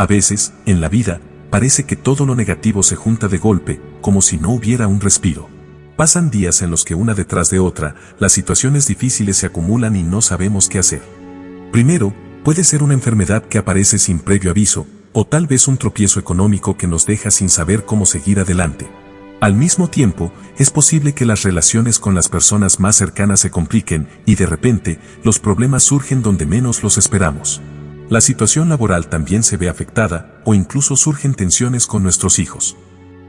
A veces, en la vida, parece que todo lo negativo se junta de golpe, como si no hubiera un respiro. Pasan días en los que una detrás de otra, las situaciones difíciles se acumulan y no sabemos qué hacer. Primero, puede ser una enfermedad que aparece sin previo aviso, o tal vez un tropiezo económico que nos deja sin saber cómo seguir adelante. Al mismo tiempo, es posible que las relaciones con las personas más cercanas se compliquen y de repente, los problemas surgen donde menos los esperamos. La situación laboral también se ve afectada, o incluso surgen tensiones con nuestros hijos.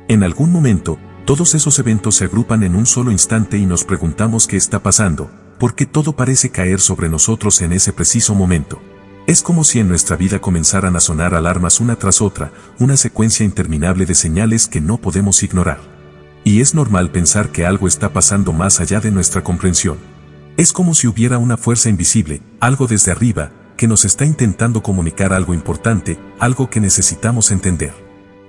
En algún momento, todos esos eventos se agrupan en un solo instante y nos preguntamos qué está pasando, porque todo parece caer sobre nosotros en ese preciso momento. Es como si en nuestra vida comenzaran a sonar alarmas una tras otra, una secuencia interminable de señales que no podemos ignorar. Y es normal pensar que algo está pasando más allá de nuestra comprensión. Es como si hubiera una fuerza invisible, algo desde arriba, que nos está intentando comunicar algo importante, algo que necesitamos entender.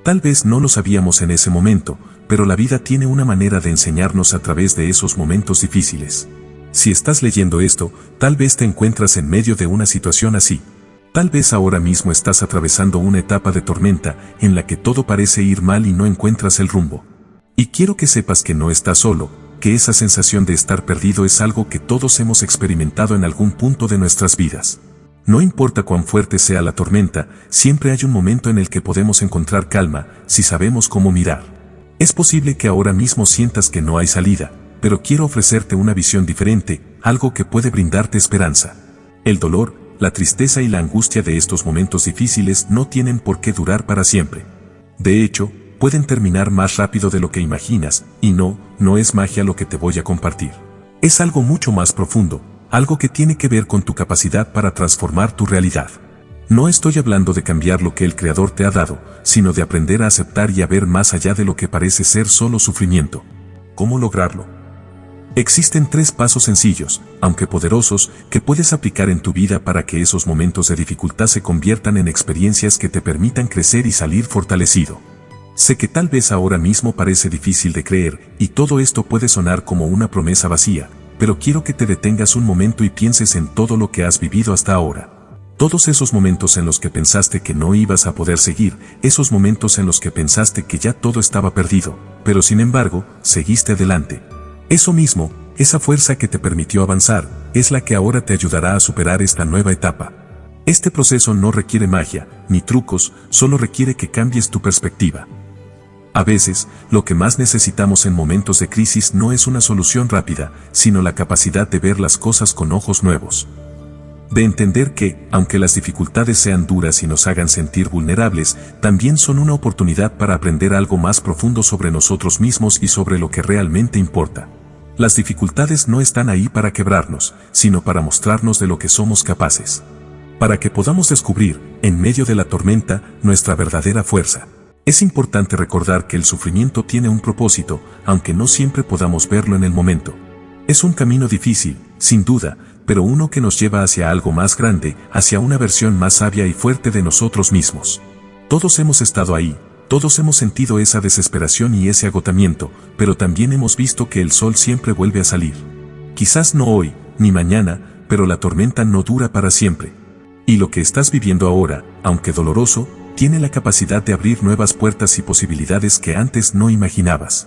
Tal vez no lo sabíamos en ese momento, pero la vida tiene una manera de enseñarnos a través de esos momentos difíciles. Si estás leyendo esto, tal vez te encuentras en medio de una situación así. Tal vez ahora mismo estás atravesando una etapa de tormenta en la que todo parece ir mal y no encuentras el rumbo. Y quiero que sepas que no estás solo, que esa sensación de estar perdido es algo que todos hemos experimentado en algún punto de nuestras vidas. No importa cuán fuerte sea la tormenta, siempre hay un momento en el que podemos encontrar calma, si sabemos cómo mirar. Es posible que ahora mismo sientas que no hay salida, pero quiero ofrecerte una visión diferente, algo que puede brindarte esperanza. El dolor, la tristeza y la angustia de estos momentos difíciles no tienen por qué durar para siempre. De hecho, pueden terminar más rápido de lo que imaginas, y no es magia lo que te voy a compartir. Es algo mucho más profundo, algo que tiene que ver con tu capacidad para transformar tu realidad. No estoy hablando de cambiar lo que el Creador te ha dado, sino de aprender a aceptar y a ver más allá de lo que parece ser solo sufrimiento. ¿Cómo lograrlo? Existen 3 pasos sencillos, aunque poderosos, que puedes aplicar en tu vida para que esos momentos de dificultad se conviertan en experiencias que te permitan crecer y salir fortalecido. Sé que tal vez ahora mismo parece difícil de creer, y todo esto puede sonar como una promesa vacía, pero quiero que te detengas un momento y pienses en todo lo que has vivido hasta ahora. Todos esos momentos en los que pensaste que no ibas a poder seguir, esos momentos en los que pensaste que ya todo estaba perdido, pero sin embargo, seguiste adelante. Eso mismo, esa fuerza que te permitió avanzar, es la que ahora te ayudará a superar esta nueva etapa. Este proceso no requiere magia, ni trucos, solo requiere que cambies tu perspectiva. A veces, lo que más necesitamos en momentos de crisis no es una solución rápida, sino la capacidad de ver las cosas con ojos nuevos. De entender que, aunque las dificultades sean duras y nos hagan sentir vulnerables, también son una oportunidad para aprender algo más profundo sobre nosotros mismos y sobre lo que realmente importa. Las dificultades no están ahí para quebrarnos, sino para mostrarnos de lo que somos capaces. Para que podamos descubrir, en medio de la tormenta, nuestra verdadera fuerza. Es importante recordar que el sufrimiento tiene un propósito, aunque no siempre podamos verlo en el momento. Es un camino difícil, sin duda, pero uno que nos lleva hacia algo más grande, hacia una versión más sabia y fuerte de nosotros mismos. Todos hemos estado ahí, todos hemos sentido esa desesperación y ese agotamiento, pero también hemos visto que el sol siempre vuelve a salir. Quizás no hoy, ni mañana, pero la tormenta no dura para siempre. Y lo que estás viviendo ahora, aunque doloroso, tiene la capacidad de abrir nuevas puertas y posibilidades que antes no imaginabas.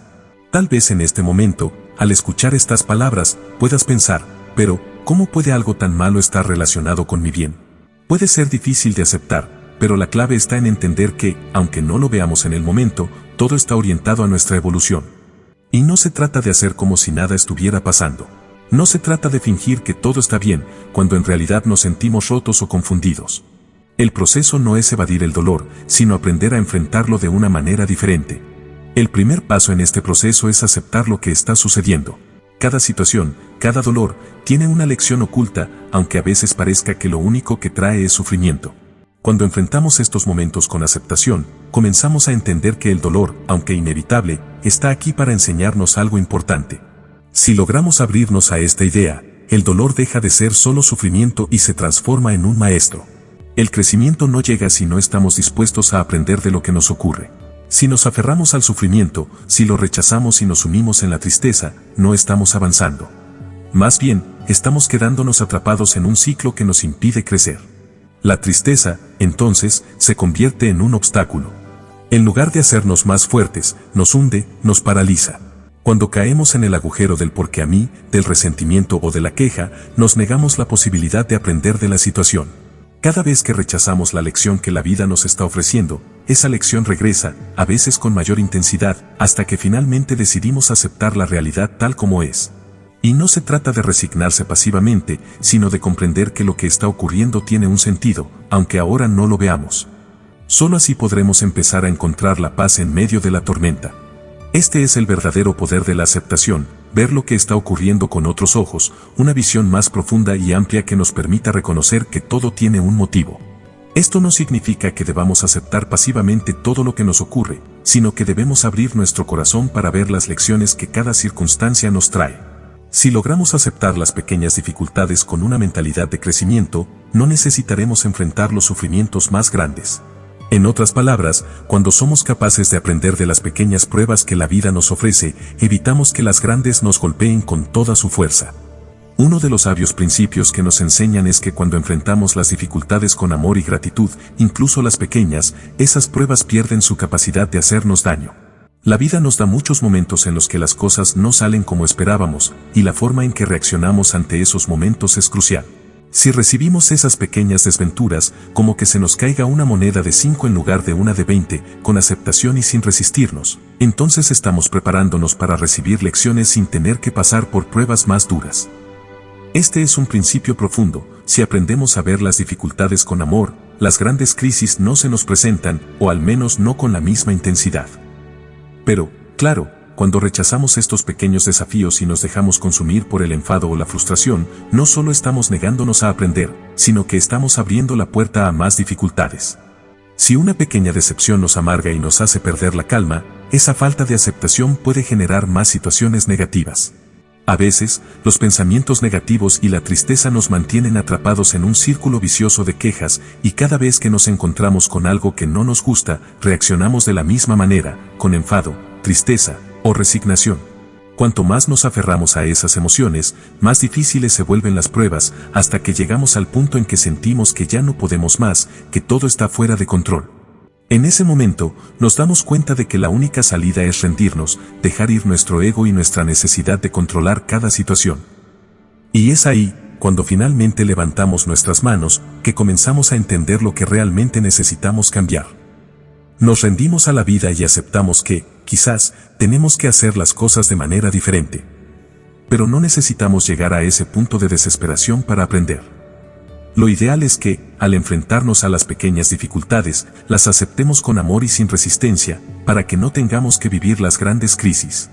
Tal vez en este momento, al escuchar estas palabras, puedas pensar, pero, ¿cómo puede algo tan malo estar relacionado con mi bien? Puede ser difícil de aceptar, pero la clave está en entender que, aunque no lo veamos en el momento, todo está orientado a nuestra evolución. Y no se trata de hacer como si nada estuviera pasando. No se trata de fingir que todo está bien, cuando en realidad nos sentimos rotos o confundidos. El proceso no es evadir el dolor, sino aprender a enfrentarlo de una manera diferente. El primer paso en este proceso es aceptar lo que está sucediendo. Cada situación, cada dolor, tiene una lección oculta, aunque a veces parezca que lo único que trae es sufrimiento. Cuando enfrentamos estos momentos con aceptación, comenzamos a entender que el dolor, aunque inevitable, está aquí para enseñarnos algo importante. Si logramos abrirnos a esta idea, el dolor deja de ser solo sufrimiento y se transforma en un maestro. El crecimiento no llega si no estamos dispuestos a aprender de lo que nos ocurre. Si nos aferramos al sufrimiento, si lo rechazamos y nos sumimos en la tristeza, no estamos avanzando. Más bien, estamos quedándonos atrapados en un ciclo que nos impide crecer. La tristeza, entonces, se convierte en un obstáculo. En lugar de hacernos más fuertes, nos hunde, nos paraliza. Cuando caemos en el agujero del porque a mí, del resentimiento o de la queja, nos negamos la posibilidad de aprender de la situación. Cada vez que rechazamos la lección que la vida nos está ofreciendo, esa lección regresa, a veces con mayor intensidad, hasta que finalmente decidimos aceptar la realidad tal como es. Y no se trata de resignarse pasivamente, sino de comprender que lo que está ocurriendo tiene un sentido, aunque ahora no lo veamos. Solo así podremos empezar a encontrar la paz en medio de la tormenta. Este es el verdadero poder de la aceptación, ver lo que está ocurriendo con otros ojos, una visión más profunda y amplia que nos permita reconocer que todo tiene un motivo. Esto no significa que debamos aceptar pasivamente todo lo que nos ocurre, sino que debemos abrir nuestro corazón para ver las lecciones que cada circunstancia nos trae. Si logramos aceptar las pequeñas dificultades con una mentalidad de crecimiento, no necesitaremos enfrentar los sufrimientos más grandes. En otras palabras, cuando somos capaces de aprender de las pequeñas pruebas que la vida nos ofrece, evitamos que las grandes nos golpeen con toda su fuerza. Uno de los sabios principios que nos enseñan es que cuando enfrentamos las dificultades con amor y gratitud, incluso las pequeñas, esas pruebas pierden su capacidad de hacernos daño. La vida nos da muchos momentos en los que las cosas no salen como esperábamos, y la forma en que reaccionamos ante esos momentos es crucial. Si recibimos esas pequeñas desventuras, como que se nos caiga una moneda de 5 en lugar de una de 20, con aceptación y sin resistirnos, entonces estamos preparándonos para recibir lecciones sin tener que pasar por pruebas más duras. Este es un principio profundo. Si aprendemos a ver las dificultades con amor, las grandes crisis no se nos presentan, o al menos no con la misma intensidad. Pero, claro, cuando rechazamos estos pequeños desafíos y nos dejamos consumir por el enfado o la frustración, no solo estamos negándonos a aprender, sino que estamos abriendo la puerta a más dificultades. Si una pequeña decepción nos amarga y nos hace perder la calma, esa falta de aceptación puede generar más situaciones negativas. A veces, los pensamientos negativos y la tristeza nos mantienen atrapados en un círculo vicioso de quejas, y cada vez que nos encontramos con algo que no nos gusta, reaccionamos de la misma manera, con enfado, tristeza o resignación. Cuanto más nos aferramos a esas emociones, más difíciles se vuelven las pruebas, hasta que llegamos al punto en que sentimos que ya no podemos más, que todo está fuera de control. En ese momento, nos damos cuenta de que la única salida es rendirnos, dejar ir nuestro ego y nuestra necesidad de controlar cada situación. Y es ahí, cuando finalmente levantamos nuestras manos, que comenzamos a entender lo que realmente necesitamos cambiar. Nos rendimos a la vida y aceptamos que, quizás, tenemos que hacer las cosas de manera diferente. Pero no necesitamos llegar a ese punto de desesperación para aprender. Lo ideal es que, al enfrentarnos a las pequeñas dificultades, las aceptemos con amor y sin resistencia, para que no tengamos que vivir las grandes crisis.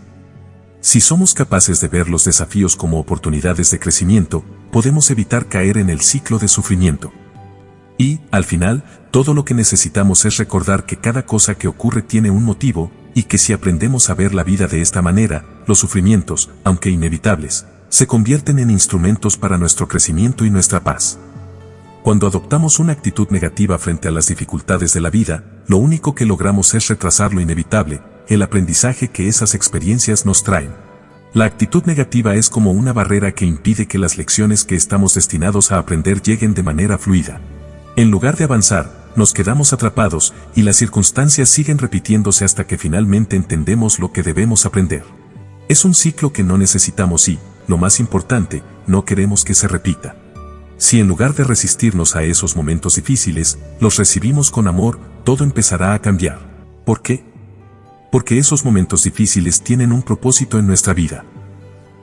Si somos capaces de ver los desafíos como oportunidades de crecimiento, podemos evitar caer en el ciclo de sufrimiento. Y, al final, todo lo que necesitamos es recordar que cada cosa que ocurre tiene un motivo, y que si aprendemos a ver la vida de esta manera, los sufrimientos, aunque inevitables, se convierten en instrumentos para nuestro crecimiento y nuestra paz. Cuando adoptamos una actitud negativa frente a las dificultades de la vida, lo único que logramos es retrasar lo inevitable, el aprendizaje que esas experiencias nos traen. La actitud negativa es como una barrera que impide que las lecciones que estamos destinados a aprender lleguen de manera fluida. En lugar de avanzar, nos quedamos atrapados, y las circunstancias siguen repitiéndose hasta que finalmente entendemos lo que debemos aprender. Es un ciclo que no necesitamos y, lo más importante, no queremos que se repita. Si en lugar de resistirnos a esos momentos difíciles, los recibimos con amor, todo empezará a cambiar. ¿Por qué? Porque esos momentos difíciles tienen un propósito en nuestra vida.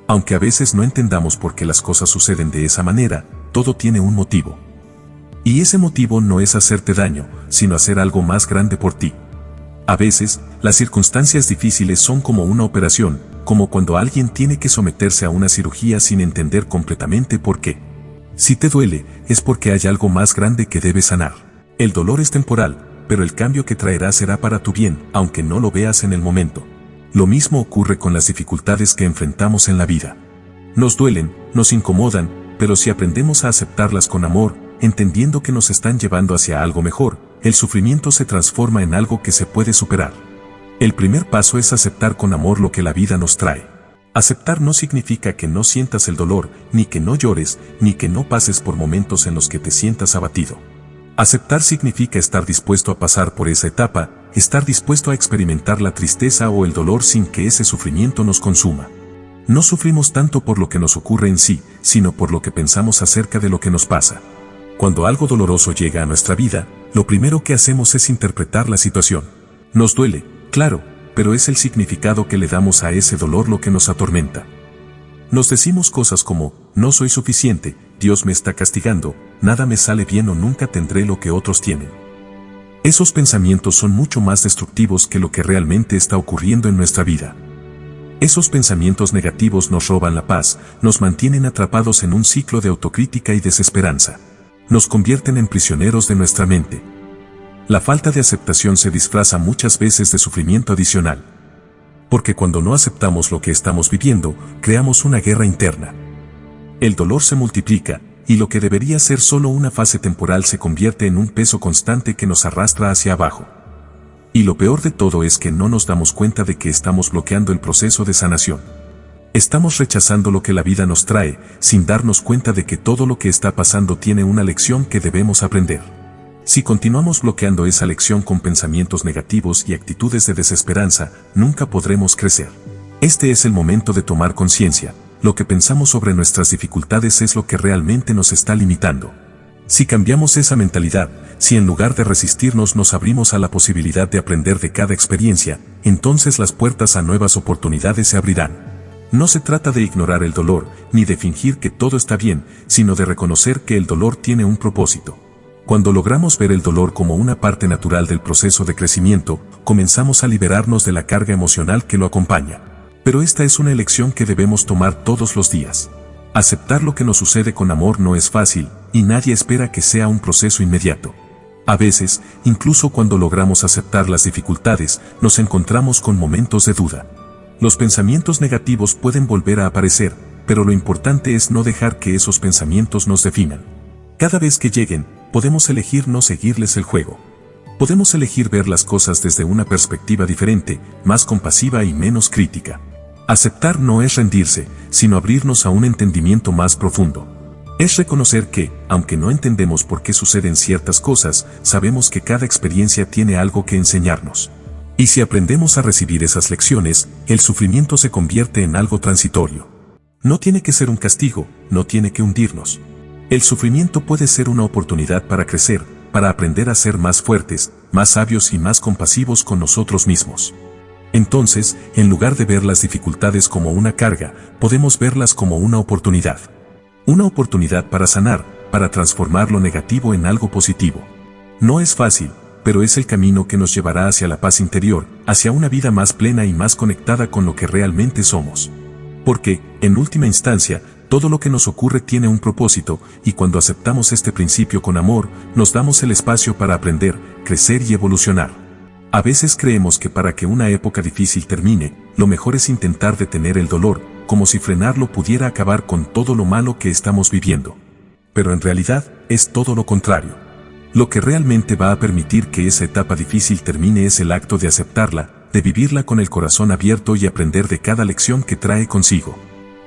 Aunque a veces no entendamos por qué las cosas suceden de esa manera, todo tiene un motivo. Y ese motivo no es hacerte daño, sino hacer algo más grande por ti. A veces, las circunstancias difíciles son como una operación, como cuando alguien tiene que someterse a una cirugía sin entender completamente por qué. Si te duele, es porque hay algo más grande que debes sanar. El dolor es temporal, pero el cambio que traerá será para tu bien, aunque no lo veas en el momento. Lo mismo ocurre con las dificultades que enfrentamos en la vida. Nos duelen, nos incomodan, pero si aprendemos a aceptarlas con amor, entendiendo que nos están llevando hacia algo mejor, el sufrimiento se transforma en algo que se puede superar. El primer paso es aceptar con amor lo que la vida nos trae. Aceptar no significa que no sientas el dolor, ni que no llores, ni que no pases por momentos en los que te sientas abatido. Aceptar significa estar dispuesto a pasar por esa etapa, estar dispuesto a experimentar la tristeza o el dolor sin que ese sufrimiento nos consuma. No sufrimos tanto por lo que nos ocurre en sí, sino por lo que pensamos acerca de lo que nos pasa. Cuando algo doloroso llega a nuestra vida, lo primero que hacemos es interpretar la situación. Nos duele, claro, pero es el significado que le damos a ese dolor lo que nos atormenta. Nos decimos cosas como, no soy suficiente, Dios me está castigando, nada me sale bien o nunca tendré lo que otros tienen. Esos pensamientos son mucho más destructivos que lo que realmente está ocurriendo en nuestra vida. Esos pensamientos negativos nos roban la paz, nos mantienen atrapados en un ciclo de autocrítica y desesperanza. Nos convierten en prisioneros de nuestra mente. La falta de aceptación se disfraza muchas veces de sufrimiento adicional. Porque cuando no aceptamos lo que estamos viviendo, creamos una guerra interna. El dolor se multiplica, y lo que debería ser solo una fase temporal se convierte en un peso constante que nos arrastra hacia abajo. Y lo peor de todo es que no nos damos cuenta de que estamos bloqueando el proceso de sanación. Estamos rechazando lo que la vida nos trae, sin darnos cuenta de que todo lo que está pasando tiene una lección que debemos aprender. Si continuamos bloqueando esa lección con pensamientos negativos y actitudes de desesperanza, nunca podremos crecer. Este es el momento de tomar conciencia. Lo que pensamos sobre nuestras dificultades es lo que realmente nos está limitando. Si cambiamos esa mentalidad, si en lugar de resistirnos nos abrimos a la posibilidad de aprender de cada experiencia, entonces las puertas a nuevas oportunidades se abrirán. No se trata de ignorar el dolor, ni de fingir que todo está bien, sino de reconocer que el dolor tiene un propósito. Cuando logramos ver el dolor como una parte natural del proceso de crecimiento, comenzamos a liberarnos de la carga emocional que lo acompaña. Pero esta es una elección que debemos tomar todos los días. Aceptar lo que nos sucede con amor no es fácil, y nadie espera que sea un proceso inmediato. A veces, incluso cuando logramos aceptar las dificultades, nos encontramos con momentos de duda. Los pensamientos negativos pueden volver a aparecer, pero lo importante es no dejar que esos pensamientos nos definan. Cada vez que lleguen, podemos elegir no seguirles el juego. Podemos elegir ver las cosas desde una perspectiva diferente, más compasiva y menos crítica. Aceptar no es rendirse, sino abrirnos a un entendimiento más profundo. Es reconocer que, aunque no entendemos por qué suceden ciertas cosas, sabemos que cada experiencia tiene algo que enseñarnos. Y si aprendemos a recibir esas lecciones, el sufrimiento se convierte en algo transitorio. No tiene que ser un castigo, no tiene que hundirnos. El sufrimiento puede ser una oportunidad para crecer, para aprender a ser más fuertes, más sabios y más compasivos con nosotros mismos. Entonces, en lugar de ver las dificultades como una carga, podemos verlas como una oportunidad. Una oportunidad para sanar, para transformar lo negativo en algo positivo. No es fácil, pero es el camino que nos llevará hacia la paz interior, hacia una vida más plena y más conectada con lo que realmente somos. Porque, en última instancia, todo lo que nos ocurre tiene un propósito, y cuando aceptamos este principio con amor, nos damos el espacio para aprender, crecer y evolucionar. A veces creemos que para que una época difícil termine, lo mejor es intentar detener el dolor, como si frenarlo pudiera acabar con todo lo malo que estamos viviendo. Pero en realidad, es todo lo contrario. Lo que realmente va a permitir que esa etapa difícil termine es el acto de aceptarla, de vivirla con el corazón abierto y aprender de cada lección que trae consigo.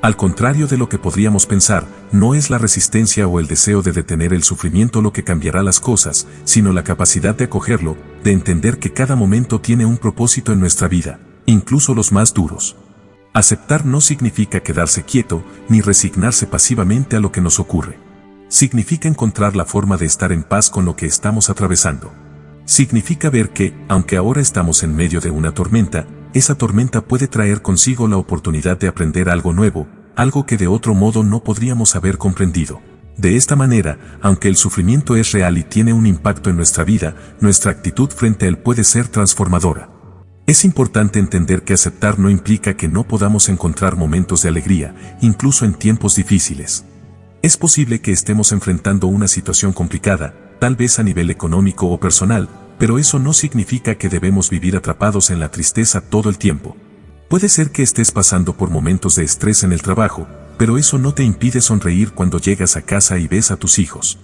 Al contrario de lo que podríamos pensar, no es la resistencia o el deseo de detener el sufrimiento lo que cambiará las cosas, sino la capacidad de acogerlo, de entender que cada momento tiene un propósito en nuestra vida, incluso los más duros. Aceptar no significa quedarse quieto, ni resignarse pasivamente a lo que nos ocurre. Significa encontrar la forma de estar en paz con lo que estamos atravesando. Significa ver que, aunque ahora estamos en medio de una tormenta, esa tormenta puede traer consigo la oportunidad de aprender algo nuevo, algo que de otro modo no podríamos haber comprendido. De esta manera, aunque el sufrimiento es real y tiene un impacto en nuestra vida, nuestra actitud frente a él puede ser transformadora. Es importante entender que aceptar no implica que no podamos encontrar momentos de alegría, incluso en tiempos difíciles. Es posible que estemos enfrentando una situación complicada, tal vez a nivel económico o personal, pero eso no significa que debemos vivir atrapados en la tristeza todo el tiempo. Puede ser que estés pasando por momentos de estrés en el trabajo, pero eso no te impide sonreír cuando llegas a casa y ves a tus hijos.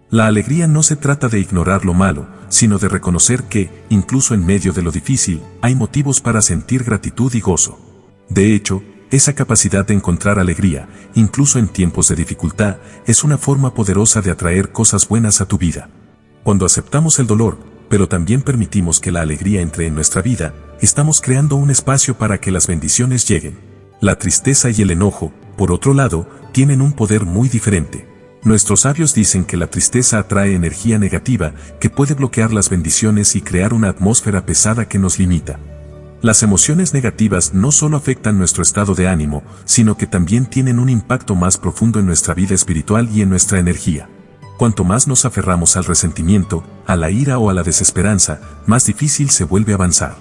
La alegría no se trata de ignorar lo malo, sino de reconocer que, incluso en medio de lo difícil, hay motivos para sentir gratitud y gozo. De hecho, esa capacidad de encontrar alegría, incluso en tiempos de dificultad, es una forma poderosa de atraer cosas buenas a tu vida. Cuando aceptamos el dolor, pero también permitimos que la alegría entre en nuestra vida, estamos creando un espacio para que las bendiciones lleguen. La tristeza y el enojo, por otro lado, tienen un poder muy diferente. Nuestros sabios dicen que la tristeza atrae energía negativa que puede bloquear las bendiciones y crear una atmósfera pesada que nos limita. Las emociones negativas no solo afectan nuestro estado de ánimo, sino que también tienen un impacto más profundo en nuestra vida espiritual y en nuestra energía. Cuanto más nos aferramos al resentimiento, a la ira o a la desesperanza, más difícil se vuelve avanzar.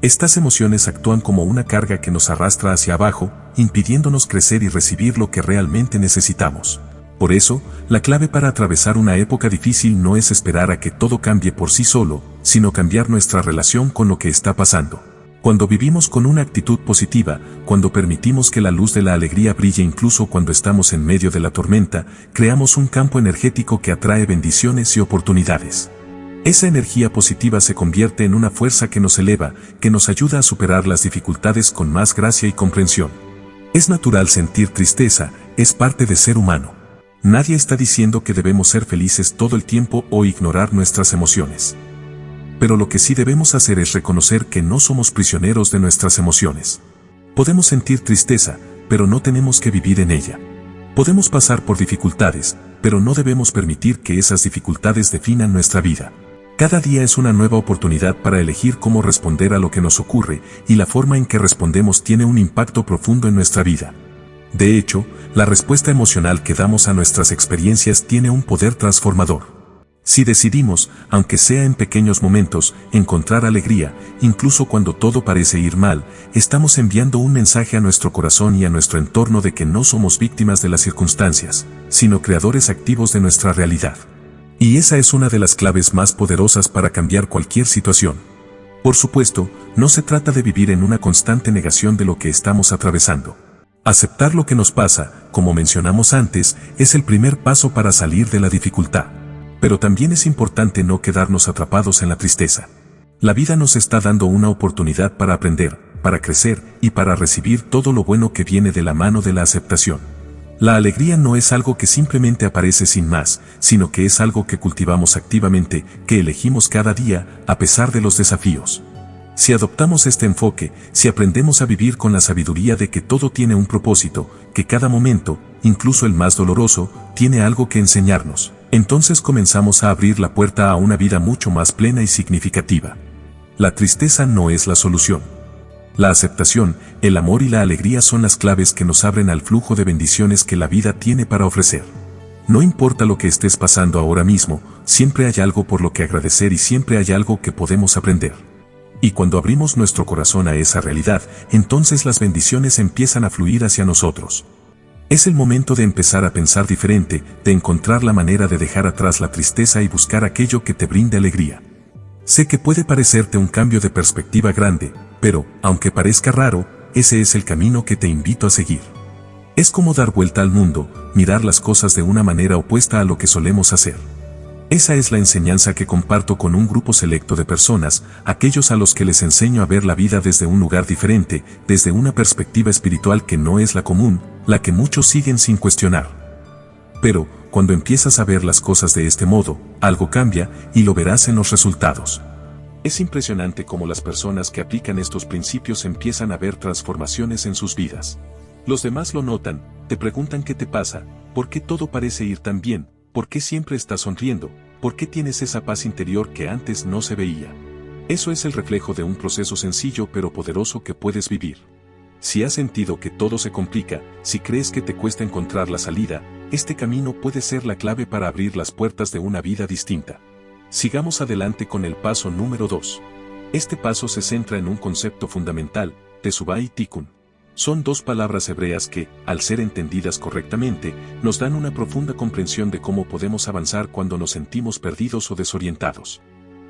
Estas emociones actúan como una carga que nos arrastra hacia abajo, impidiéndonos crecer y recibir lo que realmente necesitamos. Por eso, la clave para atravesar una época difícil no es esperar a que todo cambie por sí solo, sino cambiar nuestra relación con lo que está pasando. Cuando vivimos con una actitud positiva, cuando permitimos que la luz de la alegría brille incluso cuando estamos en medio de la tormenta, creamos un campo energético que atrae bendiciones y oportunidades. Esa energía positiva se convierte en una fuerza que nos eleva, que nos ayuda a superar las dificultades con más gracia y comprensión. Es natural sentir tristeza, es parte de ser humano. Nadie está diciendo que debemos ser felices todo el tiempo o ignorar nuestras emociones. Pero lo que sí debemos hacer es reconocer que no somos prisioneros de nuestras emociones. Podemos sentir tristeza, pero no tenemos que vivir en ella. Podemos pasar por dificultades, pero no debemos permitir que esas dificultades definan nuestra vida. Cada día es una nueva oportunidad para elegir cómo responder a lo que nos ocurre, y la forma en que respondemos tiene un impacto profundo en nuestra vida. De hecho, la respuesta emocional que damos a nuestras experiencias tiene un poder transformador. Si decidimos, aunque sea en pequeños momentos, encontrar alegría, incluso cuando todo parece ir mal, estamos enviando un mensaje a nuestro corazón y a nuestro entorno de que no somos víctimas de las circunstancias, sino creadores activos de nuestra realidad. Y esa es una de las claves más poderosas para cambiar cualquier situación. Por supuesto, no se trata de vivir en una constante negación de lo que estamos atravesando. Aceptar lo que nos pasa, como mencionamos antes, es el primer paso para salir de la dificultad. Pero también es importante no quedarnos atrapados en la tristeza. La vida nos está dando una oportunidad para aprender, para crecer y para recibir todo lo bueno que viene de la mano de la aceptación. La alegría no es algo que simplemente aparece sin más, sino que es algo que cultivamos activamente, que elegimos cada día, a pesar de los desafíos. Si adoptamos este enfoque, si aprendemos a vivir con la sabiduría de que todo tiene un propósito, que cada momento, incluso el más doloroso, tiene algo que enseñarnos, entonces comenzamos a abrir la puerta a una vida mucho más plena y significativa. La tristeza no es la solución. La aceptación, el amor y la alegría son las claves que nos abren al flujo de bendiciones que la vida tiene para ofrecer. No importa lo que estés pasando ahora mismo, siempre hay algo por lo que agradecer y siempre hay algo que podemos aprender. Y cuando abrimos nuestro corazón a esa realidad, entonces las bendiciones empiezan a fluir hacia nosotros. Es el momento de empezar a pensar diferente, de encontrar la manera de dejar atrás la tristeza y buscar aquello que te brinde alegría. Sé que puede parecerte un cambio de perspectiva grande, pero, aunque parezca raro, ese es el camino que te invito a seguir. Es como dar vuelta al mundo, mirar las cosas de una manera opuesta a lo que solemos hacer. Esa es la enseñanza que comparto con un grupo selecto de personas, aquellos a los que les enseño a ver la vida desde un lugar diferente, desde una perspectiva espiritual que no es la común, la que muchos siguen sin cuestionar. Pero, cuando empiezas a ver las cosas de este modo, algo cambia y lo verás en los resultados. Es impresionante cómo las personas que aplican estos principios empiezan a ver transformaciones en sus vidas. Los demás lo notan, te preguntan qué te pasa, por qué todo parece ir tan bien. ¿Por qué siempre estás sonriendo? ¿Por qué tienes esa paz interior que antes no se veía? Eso es el reflejo de un proceso sencillo pero poderoso que puedes vivir. Si has sentido que todo se complica, si crees que te cuesta encontrar la salida, este camino puede ser la clave para abrir las puertas de una vida distinta. Sigamos adelante con el paso número 2. Este paso se centra en un concepto fundamental, Teshuvá y Tikkun. Son dos palabras hebreas que, al ser entendidas correctamente, nos dan una profunda comprensión de cómo podemos avanzar cuando nos sentimos perdidos o desorientados.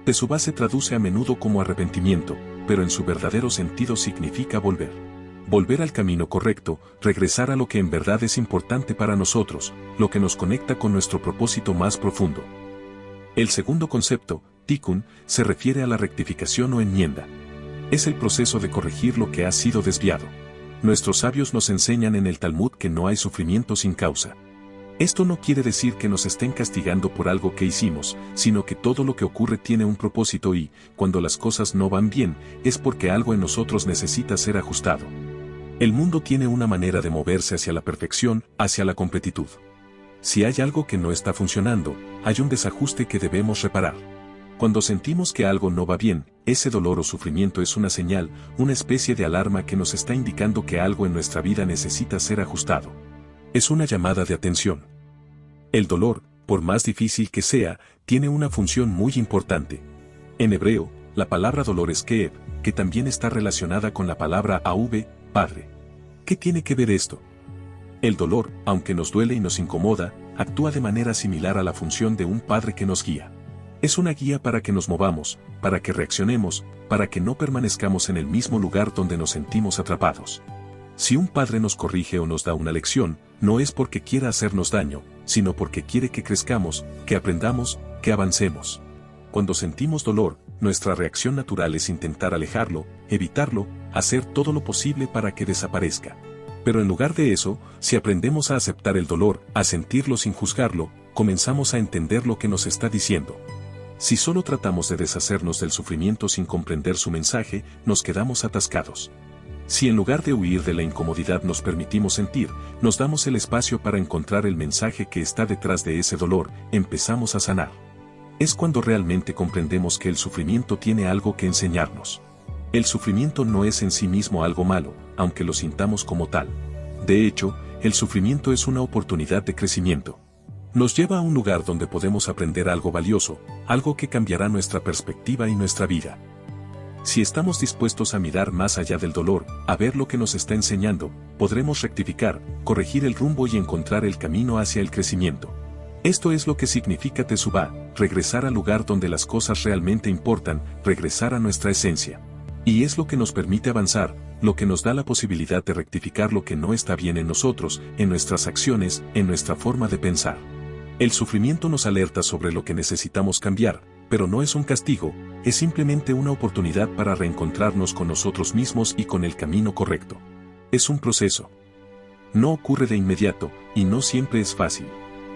Teshuvá se traduce a menudo como arrepentimiento, pero en su verdadero sentido significa volver. Volver al camino correcto, regresar a lo que en verdad es importante para nosotros, lo que nos conecta con nuestro propósito más profundo. El segundo concepto, Tikkun, se refiere a la rectificación o enmienda. Es el proceso de corregir lo que ha sido desviado. Nuestros sabios nos enseñan en el Talmud que no hay sufrimiento sin causa. Esto no quiere decir que nos estén castigando por algo que hicimos, sino que todo lo que ocurre tiene un propósito y, cuando las cosas no van bien, es porque algo en nosotros necesita ser ajustado. El mundo tiene una manera de moverse hacia la perfección, hacia la completitud. Si hay algo que no está funcionando, hay un desajuste que debemos reparar. Cuando sentimos que algo no va bien, ese dolor o sufrimiento es una señal, una especie de alarma que nos está indicando que algo en nuestra vida necesita ser ajustado. Es una llamada de atención. El dolor, por más difícil que sea, tiene una función muy importante. En hebreo, la palabra dolor es keev, que también está relacionada con la palabra auve, padre. ¿Qué tiene que ver esto? El dolor, aunque nos duele y nos incomoda, actúa de manera similar a la función de un padre que nos guía. Es una guía para que nos movamos, para que reaccionemos, para que no permanezcamos en el mismo lugar donde nos sentimos atrapados. Si un padre nos corrige o nos da una lección, no es porque quiera hacernos daño, sino porque quiere que crezcamos, que aprendamos, que avancemos. Cuando sentimos dolor, nuestra reacción natural es intentar alejarlo, evitarlo, hacer todo lo posible para que desaparezca. Pero en lugar de eso, si aprendemos a aceptar el dolor, a sentirlo sin juzgarlo, comenzamos a entender lo que nos está diciendo. Si solo tratamos de deshacernos del sufrimiento sin comprender su mensaje, nos quedamos atascados. Si en lugar de huir de la incomodidad nos permitimos sentir, nos damos el espacio para encontrar el mensaje que está detrás de ese dolor, empezamos a sanar. Es cuando realmente comprendemos que el sufrimiento tiene algo que enseñarnos. El sufrimiento no es en sí mismo algo malo, aunque lo sintamos como tal. De hecho, el sufrimiento es una oportunidad de crecimiento. Nos lleva a un lugar donde podemos aprender algo valioso, algo que cambiará nuestra perspectiva y nuestra vida. Si estamos dispuestos a mirar más allá del dolor, a ver lo que nos está enseñando, podremos rectificar, corregir el rumbo y encontrar el camino hacia el crecimiento. Esto es lo que significa Teshuvá, regresar al lugar donde las cosas realmente importan, regresar a nuestra esencia. Y es lo que nos permite avanzar, lo que nos da la posibilidad de rectificar lo que no está bien en nosotros, en nuestras acciones, en nuestra forma de pensar. El sufrimiento nos alerta sobre lo que necesitamos cambiar, pero no es un castigo, es simplemente una oportunidad para reencontrarnos con nosotros mismos y con el camino correcto. Es un proceso. No ocurre de inmediato, y no siempre es fácil.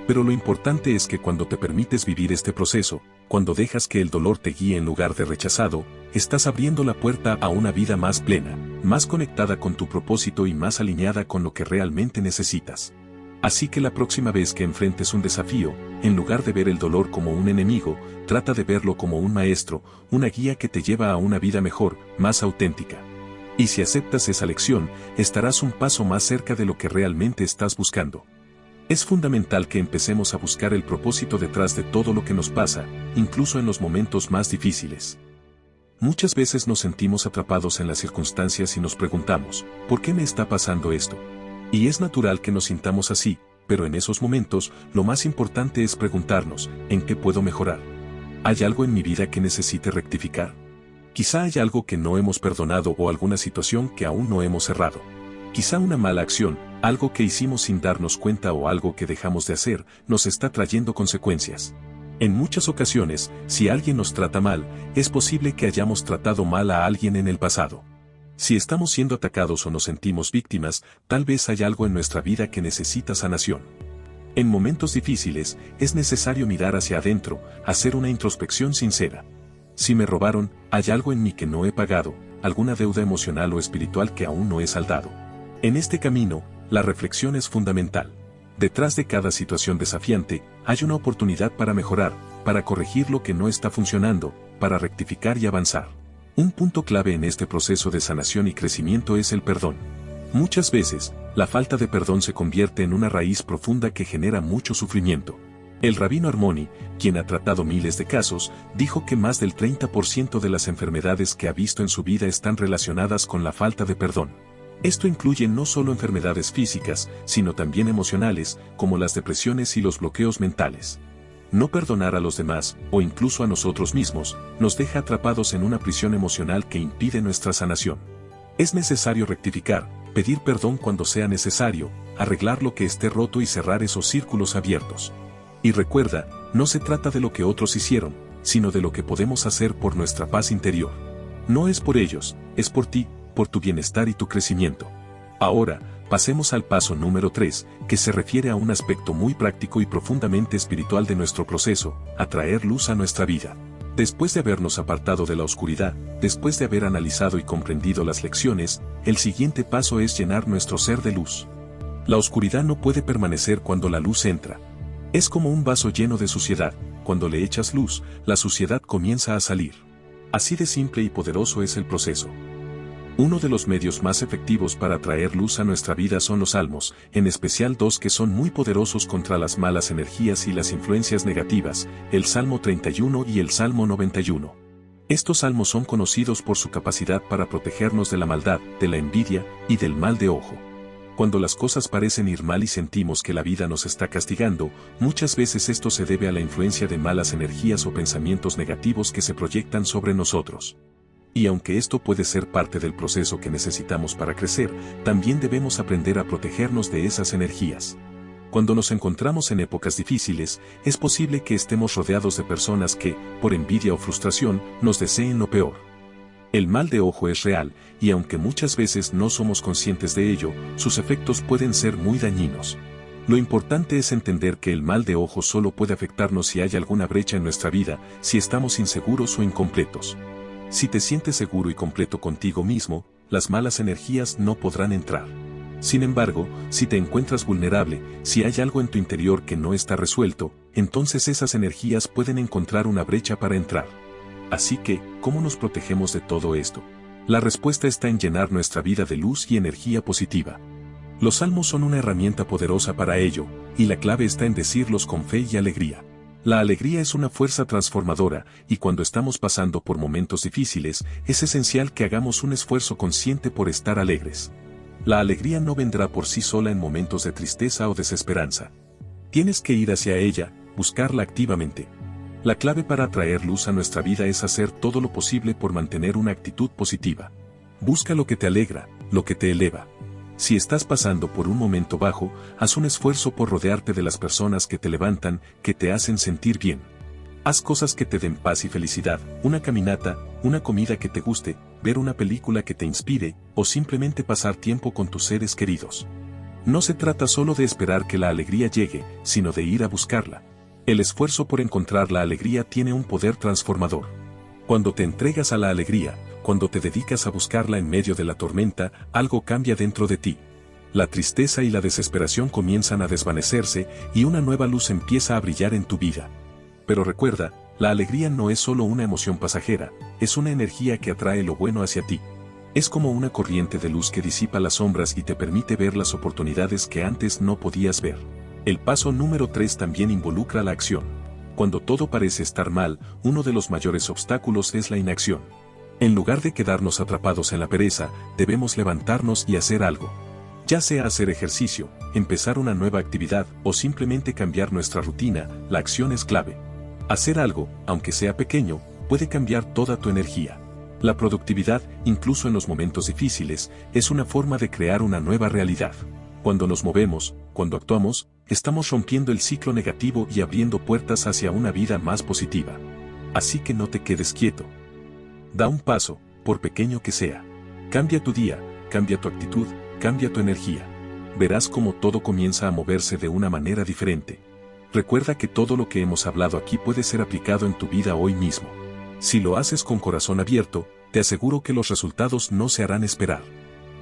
Pero lo importante es que cuando te permites vivir este proceso, cuando dejas que el dolor te guíe en lugar de rechazado, estás abriendo la puerta a una vida más plena, más conectada con tu propósito y más alineada con lo que realmente necesitas. Así que la próxima vez que enfrentes un desafío, en lugar de ver el dolor como un enemigo, trata de verlo como un maestro, una guía que te lleva a una vida mejor, más auténtica. Y si aceptas esa lección, estarás un paso más cerca de lo que realmente estás buscando. Es fundamental que empecemos a buscar el propósito detrás de todo lo que nos pasa, incluso en los momentos más difíciles. Muchas veces nos sentimos atrapados en las circunstancias y nos preguntamos, ¿por qué me está pasando esto? Y es natural que nos sintamos así, pero en esos momentos, lo más importante es preguntarnos, ¿en qué puedo mejorar? ¿Hay algo en mi vida que necesite rectificar? Quizá hay algo que no hemos perdonado o alguna situación que aún no hemos cerrado. Quizá una mala acción, algo que hicimos sin darnos cuenta o algo que dejamos de hacer, nos está trayendo consecuencias. En muchas ocasiones, si alguien nos trata mal, es posible que hayamos tratado mal a alguien en el pasado. Si estamos siendo atacados o nos sentimos víctimas, tal vez hay algo en nuestra vida que necesita sanación. En momentos difíciles, es necesario mirar hacia adentro, hacer una introspección sincera. Si me robaron, hay algo en mí que no he pagado, alguna deuda emocional o espiritual que aún no he saldado. En este camino, la reflexión es fundamental. Detrás de cada situación desafiante, hay una oportunidad para mejorar, para corregir lo que no está funcionando, para rectificar y avanzar. Un punto clave en este proceso de sanación y crecimiento es el perdón. Muchas veces, la falta de perdón se convierte en una raíz profunda que genera mucho sufrimiento. El rabino Armoni, quien ha tratado miles de casos, dijo que más del 30% de las enfermedades que ha visto en su vida están relacionadas con la falta de perdón. Esto incluye no solo enfermedades físicas, sino también emocionales, como las depresiones y los bloqueos mentales. No perdonar a los demás, o incluso a nosotros mismos, nos deja atrapados en una prisión emocional que impide nuestra sanación. Es necesario rectificar, pedir perdón cuando sea necesario, arreglar lo que esté roto y cerrar esos círculos abiertos. Y recuerda, no se trata de lo que otros hicieron, sino de lo que podemos hacer por nuestra paz interior. No es por ellos, es por ti, por tu bienestar y tu crecimiento. Ahora, Pasemos al paso número 3, que se refiere a un aspecto muy práctico y profundamente espiritual de nuestro proceso, atraer luz a nuestra vida. Después de habernos apartado de la oscuridad, después de haber analizado y comprendido las lecciones, el siguiente paso es llenar nuestro ser de luz. La oscuridad no puede permanecer cuando la luz entra. Es como un vaso lleno de suciedad, cuando le echas luz, la suciedad comienza a salir. Así de simple y poderoso es el proceso. Uno de los medios más efectivos para traer luz a nuestra vida son los salmos, en especial dos que son muy poderosos contra las malas energías y las influencias negativas, el Salmo 31 y el Salmo 91. Estos salmos son conocidos por su capacidad para protegernos de la maldad, de la envidia y del mal de ojo. Cuando las cosas parecen ir mal y sentimos que la vida nos está castigando, muchas veces esto se debe a la influencia de malas energías o pensamientos negativos que se proyectan sobre nosotros. Y aunque esto puede ser parte del proceso que necesitamos para crecer, también debemos aprender a protegernos de esas energías. Cuando nos encontramos en épocas difíciles, es posible que estemos rodeados de personas que, por envidia o frustración, nos deseen lo peor. El mal de ojo es real, y aunque muchas veces no somos conscientes de ello, sus efectos pueden ser muy dañinos. Lo importante es entender que el mal de ojo solo puede afectarnos si hay alguna brecha en nuestra vida, si estamos inseguros o incompletos. Si te sientes seguro y completo contigo mismo, las malas energías no podrán entrar. Sin embargo, si te encuentras vulnerable, si hay algo en tu interior que no está resuelto, entonces esas energías pueden encontrar una brecha para entrar. Así que, ¿cómo nos protegemos de todo esto? La respuesta está en llenar nuestra vida de luz y energía positiva. Los salmos son una herramienta poderosa para ello, y la clave está en decirlos con fe y alegría. La alegría es una fuerza transformadora, y cuando estamos pasando por momentos difíciles, es esencial que hagamos un esfuerzo consciente por estar alegres. La alegría no vendrá por sí sola en momentos de tristeza o desesperanza. Tienes que ir hacia ella, buscarla activamente. La clave para atraer luz a nuestra vida es hacer todo lo posible por mantener una actitud positiva. Busca lo que te alegra, lo que te eleva. Si estás pasando por un momento bajo, haz un esfuerzo por rodearte de las personas que te levantan, que te hacen sentir bien. Haz cosas que te den paz y felicidad, una caminata, una comida que te guste, ver una película que te inspire, o simplemente pasar tiempo con tus seres queridos. No se trata solo de esperar que la alegría llegue, sino de ir a buscarla. El esfuerzo por encontrar la alegría tiene un poder transformador. Cuando te entregas a la alegría, cuando te dedicas a buscarla en medio de la tormenta, algo cambia dentro de ti. La tristeza y la desesperación comienzan a desvanecerse y una nueva luz empieza a brillar en tu vida. Pero recuerda, la alegría no es solo una emoción pasajera, es una energía que atrae lo bueno hacia ti. Es como una corriente de luz que disipa las sombras y te permite ver las oportunidades que antes no podías ver. El paso número 3 también involucra la acción. Cuando todo parece estar mal, uno de los mayores obstáculos es la inacción. En lugar de quedarnos atrapados en la pereza, debemos levantarnos y hacer algo. Ya sea hacer ejercicio, empezar una nueva actividad o simplemente cambiar nuestra rutina, la acción es clave. Hacer algo, aunque sea pequeño, puede cambiar toda tu energía. La productividad, incluso en los momentos difíciles, es una forma de crear una nueva realidad. Cuando nos movemos, cuando actuamos, estamos rompiendo el ciclo negativo y abriendo puertas hacia una vida más positiva. Así que no te quedes quieto. Da un paso, por pequeño que sea. Cambia tu día, cambia tu actitud, cambia tu energía. Verás cómo todo comienza a moverse de una manera diferente. Recuerda que todo lo que hemos hablado aquí puede ser aplicado en tu vida hoy mismo. Si lo haces con corazón abierto, te aseguro que los resultados no se harán esperar.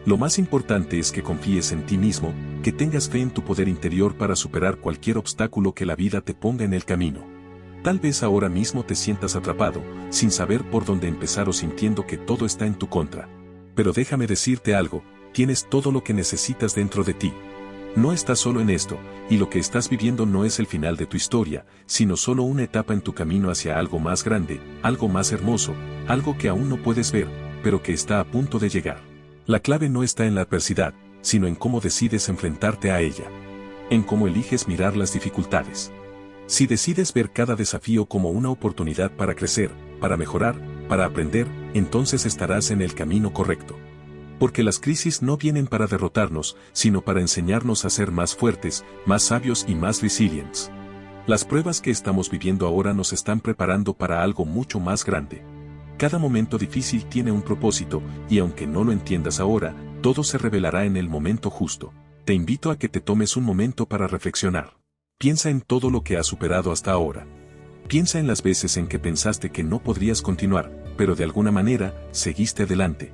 Lo más importante es que confíes en ti mismo, que tengas fe en tu poder interior para superar cualquier obstáculo que la vida te ponga en el camino. Tal vez ahora mismo te sientas atrapado, sin saber por dónde empezar o sintiendo que todo está en tu contra. Pero déjame decirte algo, tienes todo lo que necesitas dentro de ti. No estás solo en esto, y lo que estás viviendo no es el final de tu historia, sino solo una etapa en tu camino hacia algo más grande, algo más hermoso, algo que aún no puedes ver, pero que está a punto de llegar. La clave no está en la adversidad, sino en cómo decides enfrentarte a ella. En cómo eliges mirar las dificultades. Si decides ver cada desafío como una oportunidad para crecer, para mejorar, para aprender, entonces estarás en el camino correcto. Porque las crisis no vienen para derrotarnos, sino para enseñarnos a ser más fuertes, más sabios y más resilientes. Las pruebas que estamos viviendo ahora nos están preparando para algo mucho más grande. Cada momento difícil tiene un propósito, y aunque no lo entiendas ahora, Todo se revelará en el momento justo. Te invito a que te tomes un momento para reflexionar. Piensa en todo lo que has superado hasta ahora. Piensa en las veces en que pensaste que no podrías continuar, pero de alguna manera, seguiste adelante.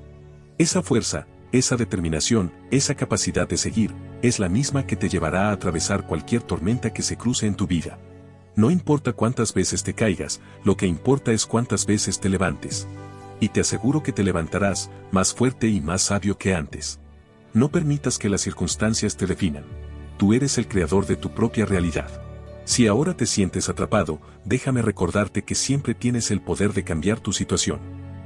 Esa fuerza, esa determinación, esa capacidad de seguir, es la misma que te llevará a atravesar cualquier tormenta que se cruce en tu vida. No importa cuántas veces te caigas, lo que importa es cuántas veces te levantes. Y te aseguro que te levantarás, más fuerte y más sabio que antes. No permitas que las circunstancias te definan. Tú eres el creador de tu propia realidad. Si ahora te sientes atrapado, déjame recordarte que siempre tienes el poder de cambiar tu situación.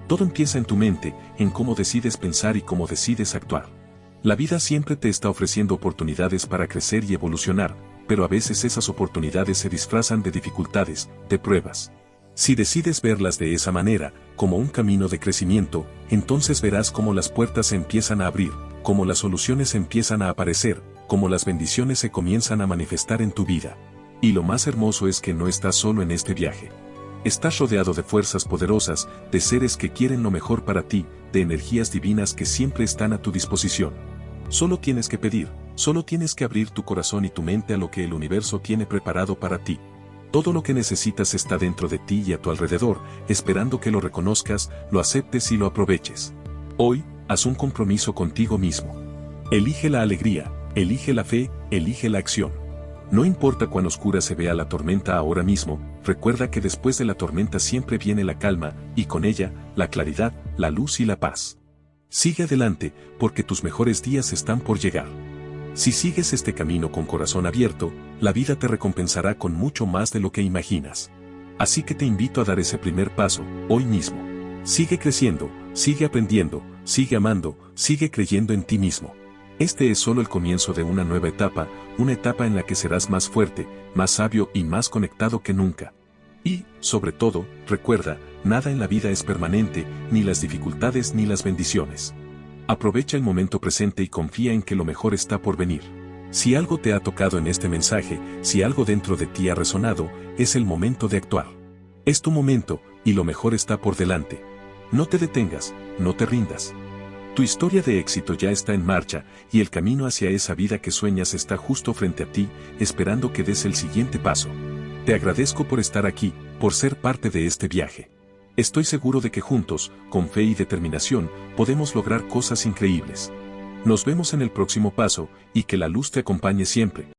Todo empieza en tu mente, en cómo decides pensar y cómo decides actuar. La vida siempre te está ofreciendo oportunidades para crecer y evolucionar, pero a veces esas oportunidades se disfrazan de dificultades, de pruebas. Si decides verlas de esa manera, como un camino de crecimiento, entonces verás cómo las puertas se empiezan a abrir, cómo las soluciones empiezan a aparecer, cómo las bendiciones se comienzan a manifestar en tu vida. Y lo más hermoso es que no estás solo en este viaje. Estás rodeado de fuerzas poderosas, de seres que quieren lo mejor para ti, de energías divinas que siempre están a tu disposición. Solo tienes que pedir, solo tienes que abrir tu corazón y tu mente a lo que el universo tiene preparado para ti. Todo lo que necesitas está dentro de ti y a tu alrededor, esperando que lo reconozcas, lo aceptes y lo aproveches. Hoy, haz un compromiso contigo mismo. Elige la alegría, elige la fe, elige la acción. No importa cuán oscura se vea la tormenta ahora mismo, recuerda que después de la tormenta siempre viene la calma, y con ella, la claridad, la luz y la paz. Sigue adelante, porque tus mejores días están por llegar. Si sigues este camino con corazón abierto, la vida te recompensará con mucho más de lo que imaginas. Así que te invito a dar ese primer paso, hoy mismo. Sigue creciendo, sigue aprendiendo, sigue amando, sigue creyendo en ti mismo. Este es solo el comienzo de una nueva etapa, una etapa en la que serás más fuerte, más sabio y más conectado que nunca. Y, sobre todo, recuerda, nada en la vida es permanente, ni las dificultades ni las bendiciones. Aprovecha el momento presente y confía en que lo mejor está por venir. Si algo te ha tocado en este mensaje, si algo dentro de ti ha resonado, es el momento de actuar. Es tu momento, y lo mejor está por delante. No te detengas, no te rindas. Tu historia de éxito ya está en marcha, y el camino hacia esa vida que sueñas está justo frente a ti, esperando que des el siguiente paso. Te agradezco por estar aquí, por ser parte de este viaje. Estoy seguro de que juntos, con fe y determinación, podemos lograr cosas increíbles. Nos vemos en el próximo paso, y que la luz te acompañe siempre.